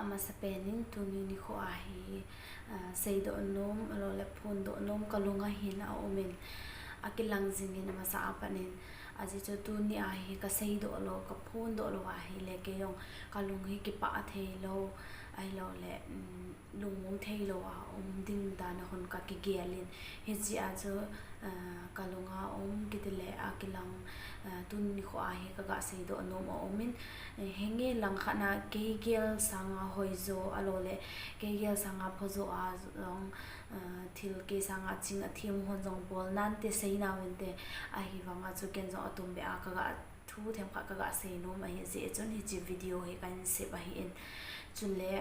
ama sa penin tuni ni ko ahi sei do nom alo le phun do nom kalunga hin a omin akilang zingin ma sa apanin aji cho tuni ahi ka sei do lo ka phun do lo ahi le ke yong kalung hi ki pa the lo ai lo le lungmong thei lo a ding da na hon ka ki gelin he ji a cho kalunga kitile akilang tun ni ko ahi ka ga sei do no mo omin henge lang khana ke gel sanga hoizo alo le ke gel sanga phozo a long thil ke sanga ching a thim hon jong bol nan te sei na wente a hi wanga chu ken jo atum be a ka ga thu them ka ga sei no ma hi je chon hi chi video he kan se ba hi in chule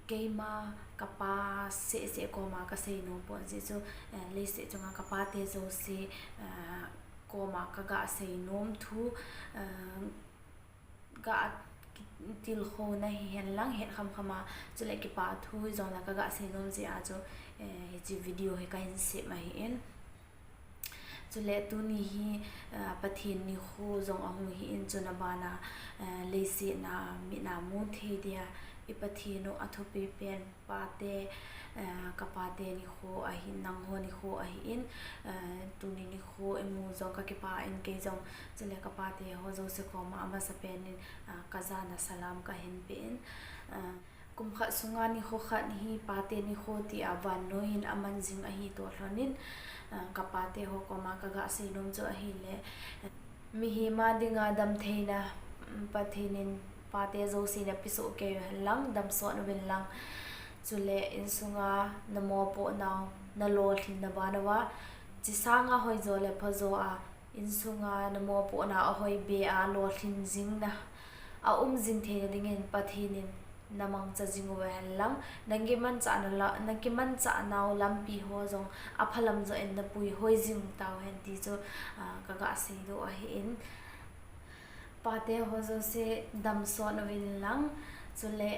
keima kapa se ko ma ka sei no po je chu le se chunga kapa te zo se ko ma ka ga sei nom thu ga til kho na hen lang het kham khama chule ki pa thu zong la ka ga sei nom je a cho he chi video he kan se ma hi in chule tu ni hi pathin ni kho zong a hu hi in chuna bana le se na mi na mu the dia ipathino athopi pen pate kapate ni kho a hi nang ho ni kho a hi in tuni ni kho emu zo ka ki pa in ke zo chele kapate ho zo se ko ma ama sa pen in kazana salam ka hin pen kum kha sunga ni kho kha hi pate ni kho ti awan no hin aman jing a hi to hlonin kapate ho ko ma ka ga sei nom zo a hi le mi hi ma dinga dam theina pathinin pate zo si na piso ke lang dam so na bin lang chule in sunga namo po naw na lo thin na ba na wa chi sanga hoi zo le phazo a in sunga namo po na a hoi be a lo thin jing na a jing the na dingin pathinin namang cha jing wa lang nangi man cha na la nangi man cha naw lampi ho zong a phalam zo en na pui hoi jing taw hen ti zo ka ga sei do a hi in pate ho zo se dam so na win lang chule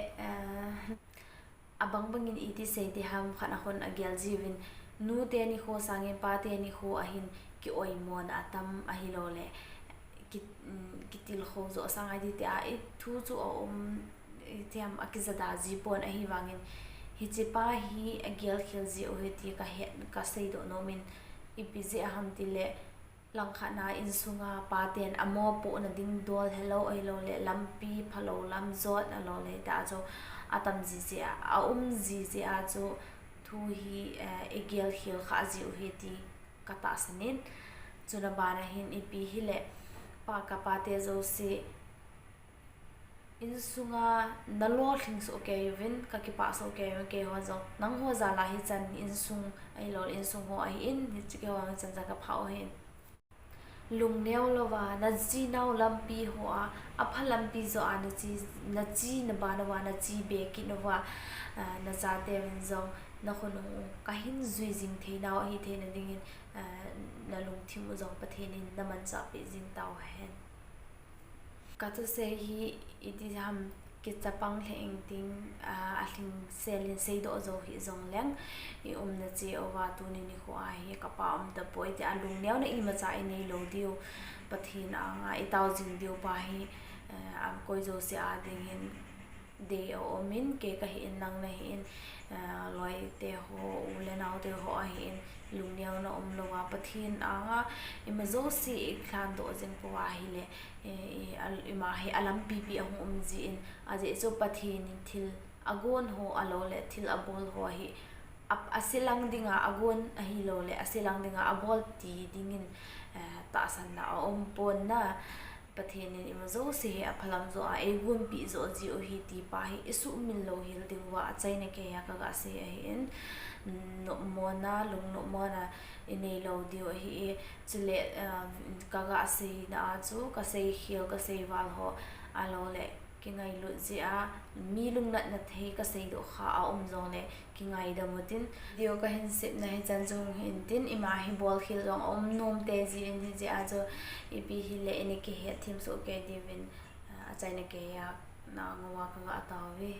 abang bangin iti se ti ham khana khon agel jiwin nu te ni kho sange pate ni kho ahin ki oi mon atam ahi lo le kitil kho zo sanga di te a thu chu tiam akizada ji pon ahi wangin hi chipa hi agel khil ji o heti ka he ka sei do no min ipije aham ti le langkhana in sunga paten amo po na ding dol hello ai lo le lampi phalo lam zot na lo le ta jo atam ji je a ji je a jo thu hi egel hil kha ji u heti kata sanin chuna bana hin ipi hi le pa ka pate zo se in sunga nalo thing so ke win ka ki pa so ke ho zo nang ho za la hi chan in sung ai lo in sung ho ai in hi chi ke wang chan za ka phao hin lung neo lova na ji naw lampi ho a phalampi zo an chi na ba na wa na chi be ki no wa na za te win zo na khonu ka hin zui jing the naw hi the na ding na lung thim zo pathenin na man cha pe jing taw hen ka to se hi iti ham ki chapang heng ting a hling selin sei do zo hi zong leng I na che owa tu ni kho a hi ka pa da poi te alung neu na I ma cha nei lo dio pathin a nga I taw jing dio pa hi am koi zo se a ding hin de o min ke ka hi nang na hi loi te ho ule naw te ho a hi lung neu na lo wa pathin a nga I ma zo si khan do jing po a hi le ima hi alam pi ji in aje cho pathin thil agon ho alo le thil abol ho hi asilang dinga agon ahi lo le asilang dinga abol ti dingin ta san na pon na pathin in ima zo se a phalam zo a egun pi zo ji o hi ti pa hi isu min lo hil ding wa chai ne ke ya ka ga se in no mona lung no mona inei lo dio hi chule ka ga se na chu ka sei hil ka sei wal ho alo le ki ngai lu ji a mi lung nat na thei ka sei do kha a zong le ki ngai da mutin dio ka hin sip na hi chan jong hin tin ima hi bol khil jong nom te ji in ji a jo ipi hi le ene ki he thim so ke divin a chai na ke ya na ngwa ka ga tawi